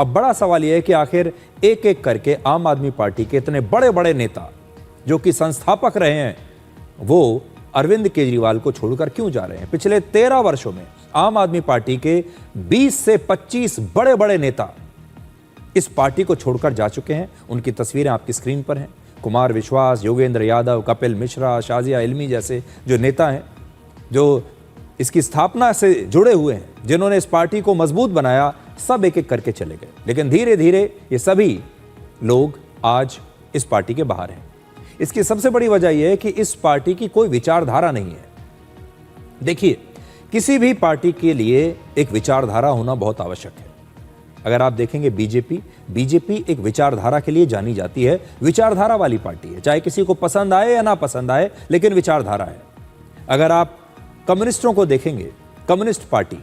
अब बड़ा सवाल यह है कि आखिर एक एक करके आम आदमी पार्टी के इतने बड़े बड़े नेता जो कि संस्थापक रहे हैं, वो अरविंद केजरीवाल को छोड़कर क्यों जा रहे हैं। पिछले 13 वर्षों में आम आदमी पार्टी के 20 से 25 बड़े बड़े नेता इस पार्टी को छोड़कर जा चुके हैं। उनकी तस्वीरें आपकी स्क्रीन पर हैं। कुमार विश्वास, योगेंद्र यादव, कपिल मिश्रा, शाजिया इल्मी जैसे जो नेता हैं, जो इसकी स्थापना से जुड़े हुए हैं, जिन्होंने इस पार्टी को मजबूत बनाया, सब एक एक करके चले गए। लेकिन धीरे धीरे ये सभी लोग आज इस पार्टी के बाहर हैं। इसकी सबसे बड़ी वजह यह है कि इस पार्टी की कोई विचारधारा नहीं है। देखिए, किसी भी पार्टी के लिए एक विचारधारा होना बहुत आवश्यक है। अगर आप देखेंगे बीजेपी एक विचारधारा के लिए जानी जाती है, विचारधारा वाली पार्टी है, चाहे किसी को पसंद आए या ना पसंद आए, लेकिन विचारधारा है। अगर आप कम्युनिस्टों को देखेंगे, कम्युनिस्ट पार्टी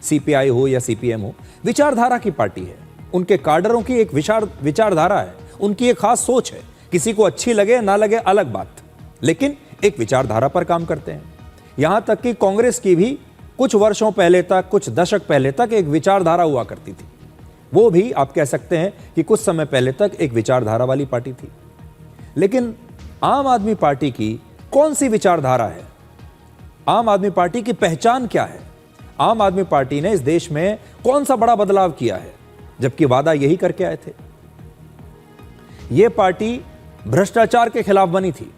सीपीआई हो या सीपीएम हो, विचारधारा की पार्टी है। उनके काडरों की एक विचारधारा है, उनकी एक खास सोच है। किसी को अच्छी लगे ना लगे अलग बात, लेकिन एक विचारधारा पर काम करते हैं। यहां तक कि कांग्रेस की भी कुछ वर्षों पहले तक, कुछ दशक पहले तक एक विचारधारा हुआ करती थी। वो भी आप कह सकते हैं कि कुछ समय पहले तक एक विचारधारा वाली पार्टी थी। लेकिन आम आदमी पार्टी की कौन सी विचारधारा है? आम आदमी पार्टी की पहचान क्या है? आम आदमी पार्टी ने इस देश में कौन सा बड़ा बदलाव किया है, जबकि वादा यही करके आए थे। यह पार्टी भ्रष्टाचार के खिलाफ बनी थी,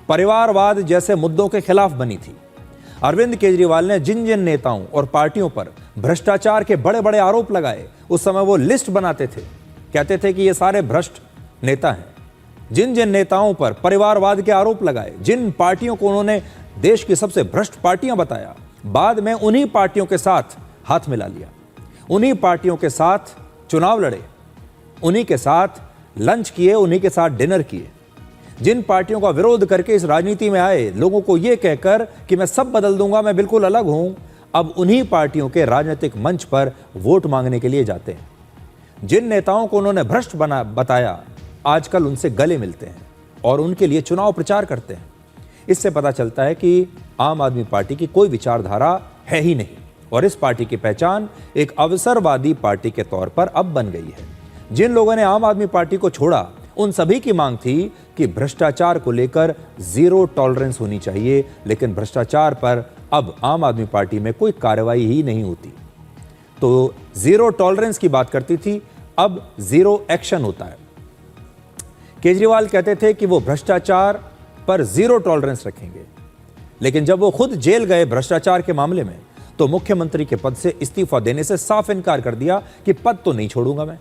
परिवारवाद जैसे मुद्दों के खिलाफ बनी थी। अरविंद केजरीवाल ने जिन जिन नेताओं और पार्टियों पर भ्रष्टाचार के बड़े बड़े आरोप लगाए, उस समय वो लिस्ट बनाते थे, कहते थे कि ये सारे भ्रष्ट नेता हैं। जिन जिन नेताओं पर परिवारवाद के आरोप लगाए, जिन पार्टियों को उन्होंने देश की सबसे भ्रष्ट पार्टियां बताया, बाद में उन्हीं पार्टियों के साथ हाथ मिला लिया, उन्हीं पार्टियों के साथ चुनाव लड़े, उन्हीं के साथ लंच किए, उन्हीं के साथ डिनर किए। जिन पार्टियों का विरोध करके इस राजनीति में आए, लोगों को यह कहकर कि मैं सब बदल दूंगा, मैं बिल्कुल अलग हूं, अब उन्हीं पार्टियों के राजनीतिक मंच पर वोट मांगने के लिए जाते हैं। जिन नेताओं को उन्होंने भ्रष्ट बताया, आजकल उनसे गले मिलते हैं और उनके लिए चुनाव प्रचार करते हैं। इससे पता चलता है कि आम आदमी पार्टी की कोई विचारधारा है ही नहीं और इस पार्टी की पहचान एक अवसरवादी पार्टी के तौर पर अब बन गई है। जिन लोगों ने आम आदमी पार्टी को छोड़ा, उन सभी की मांग थी कि भ्रष्टाचार को लेकर जीरो टॉलरेंस होनी चाहिए, लेकिन भ्रष्टाचार पर अब आम आदमी पार्टी में कोई कार्रवाई ही नहीं होती। तो जीरो टॉलरेंस की बात करती थी, अब जीरो एक्शन होता है। केजरीवाल कहते थे कि वो भ्रष्टाचार पर जीरो टॉलरेंस रखेंगे, लेकिन जब वो खुद जेल गए भ्रष्टाचार के मामले में, तो मुख्यमंत्री के पद से इस्तीफा देने से साफ इनकार कर दिया कि पद तो नहीं छोड़ूंगा मैं।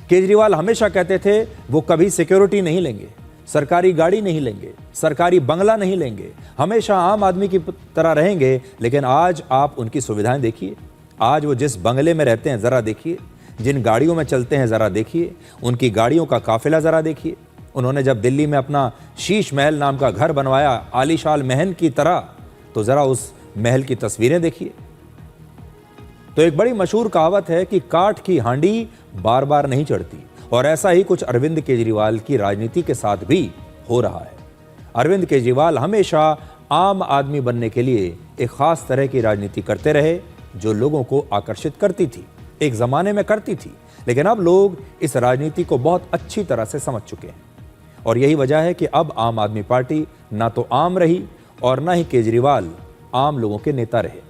केजरीवाल हमेशा कहते थे वो कभी सिक्योरिटी नहीं लेंगे, सरकारी गाड़ी नहीं लेंगे, सरकारी बंगला नहीं लेंगे, हमेशा आम आदमी की तरह रहेंगे। लेकिन आज आप उनकी सुविधाएं देखिए, आज वो जिस बंगले में रहते हैं जरा देखिए, जिन गाड़ियों में चलते हैं जरा देखिए, उनकी गाड़ियों का काफिला जरा देखिए। उन्होंने जब दिल्ली में अपना शीश महल नाम का घर बनवाया आलीशान महल की तरह, तो जरा उस महल की तस्वीरें देखिए। तो एक बड़ी मशहूर कहावत है कि काठ की हांडी बार बार नहीं चढ़ती, और ऐसा ही कुछ अरविंद केजरीवाल की राजनीति के साथ भी हो रहा है। अरविंद केजरीवाल हमेशा आम आदमी बनने के लिए एक खास तरह की राजनीति करते रहे, जो लोगों को आकर्षित करती थी, एक जमाने में करती थी, लेकिन अब लोग इस राजनीति को बहुत अच्छी तरह से समझ चुके हैं। और यही वजह है कि अब आम आदमी पार्टी ना तो आम रही और ना ही केजरीवाल आम लोगों के नेता रहे।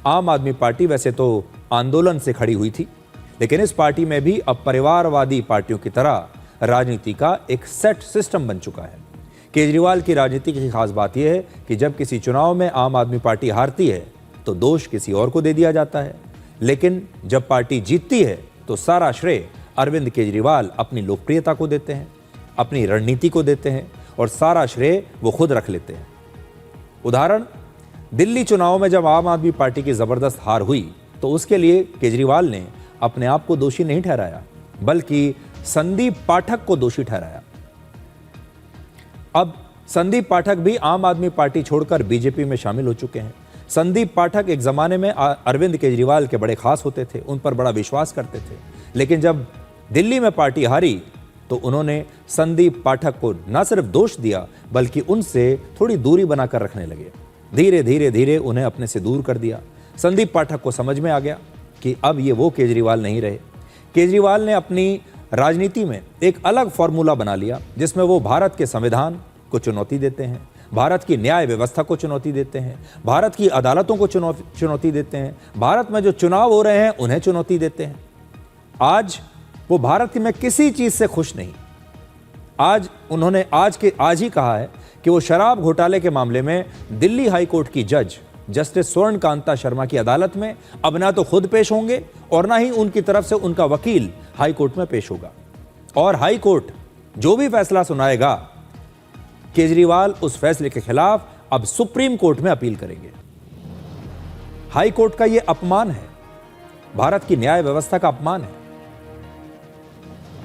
आम आदमी पार्टी वैसे तो आंदोलन से खड़ी हुई थी, लेकिन इस पार्टी में भी अब परिवारवादी पार्टियों की तरह राजनीति का एक सेट सिस्टम बन चुका है। केजरीवाल की राजनीति की खास बात यह है कि जब किसी चुनाव में आम आदमी पार्टी हारती है तो दोष किसी और को दे दिया जाता है, लेकिन जब पार्टी जीतती है तो सारा श्रेय अरविंद केजरीवाल अपनी लोकप्रियता को देते हैं, अपनी रणनीति को देते हैं और सारा श्रेय वो खुद रख लेते हैं। उदाहरण, दिल्ली चुनाव में जब आम आदमी पार्टी की जबरदस्त हार हुई तो उसके लिए केजरीवाल ने अपने आप को दोषी नहीं ठहराया, बल्कि संदीप पाठक को दोषी ठहराया। अब संदीप पाठक भी आम आदमी पार्टी छोड़कर बीजेपी में शामिल हो चुके हैं। संदीप पाठक एक जमाने में अरविंद केजरीवाल के बड़े खास होते थे, उन पर बड़ा विश्वास करते थे, लेकिन जब दिल्ली में पार्टी हारी तो उन्होंने संदीप पाठक को न सिर्फ दोष दिया, बल्कि उनसे थोड़ी दूरी बनाकर रखने लगे। धीरे धीरे धीरे उन्हें अपने से दूर कर दिया। संदीप पाठक को समझ में आ गया कि अब ये वो केजरीवाल नहीं रहे। केजरीवाल ने अपनी राजनीति में एक अलग फॉर्मूला बना लिया, जिसमें वो भारत के संविधान को चुनौती देते हैं, भारत की न्याय व्यवस्था को चुनौती देते हैं, भारत की अदालतों को चुनौती देते हैं, भारत में जो चुनाव हो रहे हैं उन्हें चुनौती देते हैं। आज वो भारत में किसी चीज से खुश नहीं। आज उन्होंने आज ही कहा है कि वो शराब घोटाले के मामले में दिल्ली हाई कोर्ट की जज जस्टिस स्वर्ण कांता शर्मा की अदालत में अब ना तो खुद पेश होंगे और ना ही उनकी तरफ से उनका वकील हाई कोर्ट में पेश होगा। और हाई कोर्ट जो भी फैसला सुनाएगा, केजरीवाल उस फैसले के खिलाफ अब सुप्रीम कोर्ट में अपील करेंगे। हाई कोर्ट का यह अपमान है, भारत की न्याय व्यवस्था का अपमान है।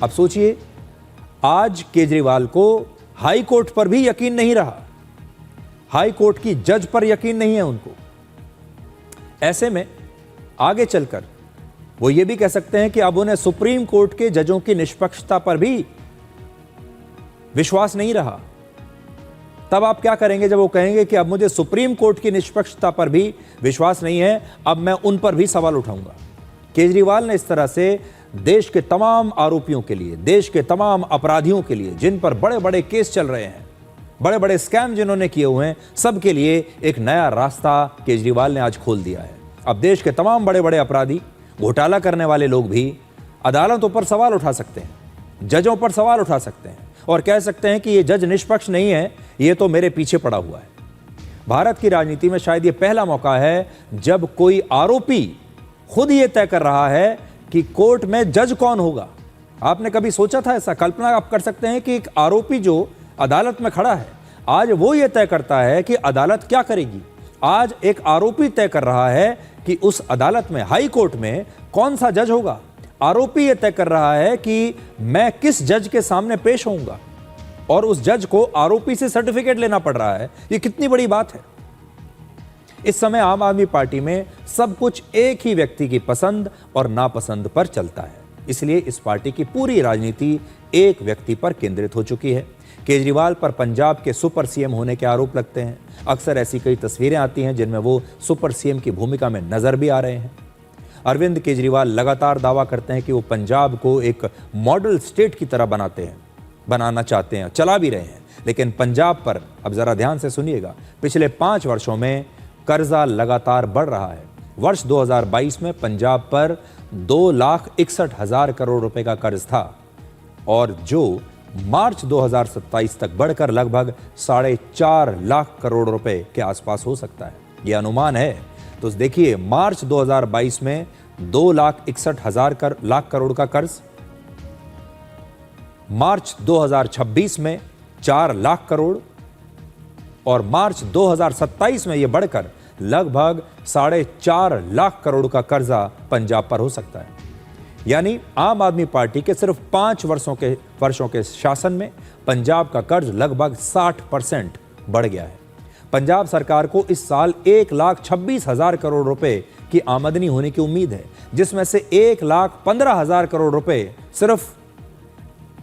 अब सोचिए, आज केजरीवाल को हाई कोर्ट पर भी यकीन नहीं रहा, हाई कोर्ट की जज पर यकीन नहीं है उनको। ऐसे में आगे चलकर वो ये भी कह सकते हैं कि अब उन्हें सुप्रीम कोर्ट के जजों की निष्पक्षता पर भी विश्वास नहीं रहा। तब आप क्या करेंगे जब वो कहेंगे कि अब मुझे सुप्रीम कोर्ट की निष्पक्षता पर भी विश्वास नहीं है, अब मैं उन पर भी सवाल उठाऊंगा। केजरीवाल ने इस तरह से देश के तमाम आरोपियों के लिए, देश के तमाम अपराधियों के लिए, जिन पर बड़े बड़े केस चल रहे हैं, बड़े बड़े स्कैम जिन्होंने किए हुए हैं, सबके लिए एक नया रास्ता केजरीवाल ने आज खोल दिया है। अब देश के तमाम बड़े बड़े अपराधी, घोटाला करने वाले लोग भी अदालतों पर सवाल उठा सकते हैं, जजों पर सवाल उठा सकते हैं और कह सकते हैं कि ये जज निष्पक्ष नहीं है, ये तो मेरे पीछे पड़ा हुआ है। भारत की राजनीति में शायद ये पहला मौका है जब कोई आरोपी खुद ये तय कर रहा है कि कोर्ट में जज कौन होगा। आपने कभी सोचा था ऐसा? कल्पना आप कर सकते हैं कि एक आरोपी जो अदालत में खड़ा है, आज वो ये तय करता है कि अदालत क्या करेगी। आज एक आरोपी तय कर रहा है कि उस अदालत में, हाई कोर्ट में कौन सा जज होगा। आरोपी ये तय कर रहा है कि मैं किस जज के सामने पेश होऊंगा और उस जज को आरोपी से सर्टिफिकेट लेना पड़ रहा है। ये कितनी बड़ी बात है। इस समय आम आदमी पार्टी में सब कुछ एक ही व्यक्ति की पसंद और नापसंद पर चलता है, इसलिए इस पार्टी की पूरी राजनीति एक व्यक्ति पर केंद्रित हो चुकी है। केजरीवाल पर पंजाब के सुपर सीएम होने के आरोप लगते हैं। अक्सर ऐसी कई तस्वीरें आती हैं जिनमें वो सुपर सीएम की भूमिका में नजर भी आ रहे हैं। अरविंद केजरीवाल लगातार दावा करते हैं कि वो पंजाब को एक मॉडल स्टेट की तरह बनाना चाहते हैं, चला भी रहे हैं। लेकिन पंजाब पर अब जरा ध्यान से सुनिएगा, पिछले 5 वर्षों में कर्जा लगातार बढ़ रहा है। वर्ष 2022 में पंजाब पर 2,61,000 करोड़ रुपए का कर्ज था और जो मार्च 2027 तक बढ़कर लगभग 4.5 लाख करोड़ रुपए के आसपास हो सकता है, यह अनुमान है। तो देखिए, मार्च 2022 में 2,61,000 लाख करोड़ का कर्ज, मार्च 2026 में 4 लाख करोड़ और मार्च 2027 में यह बढ़कर लगभग 4.5 लाख करोड़ का कर्जा पंजाब पर हो सकता है। यानी आम आदमी पार्टी के सिर्फ 5 वर्षों के शासन में पंजाब का कर्ज लगभग 60% बढ़ गया है। पंजाब सरकार को इस साल 1,26,000 करोड़ रुपए की आमदनी होने की उम्मीद है, जिसमें से 1,15,000 करोड़ रुपए सिर्फ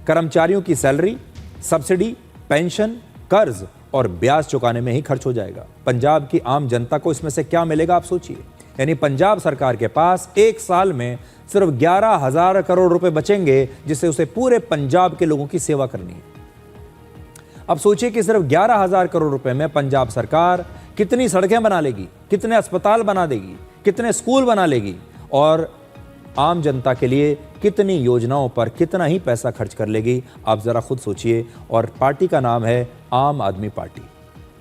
कर्मचारियों की सैलरी, सब्सिडी, पेंशन, कर्ज और ब्याज चुकाने में ही खर्च हो जाएगा। पंजाब की आम जनता को इसमें से क्या मिलेगा, आप सोचिए। यानी पंजाब सरकार के पास एक साल में सिर्फ 11,000 करोड़ रुपए बचेंगे, जिससे उसे पूरे पंजाब के लोगों की सेवा करनी है। अब सोचिए कि सिर्फ 11,000 करोड़ रुपए में पंजाब सरकार कितनी सड़कें बना लेगी, कितने अस्पताल बना देगी, कितने स्कूल बना लेगी और आम जनता के लिए कितनी योजनाओं पर कितना ही पैसा खर्च कर लेगी। आप जरा खुद सोचिए। और पार्टी का नाम है आम आदमी पार्टी।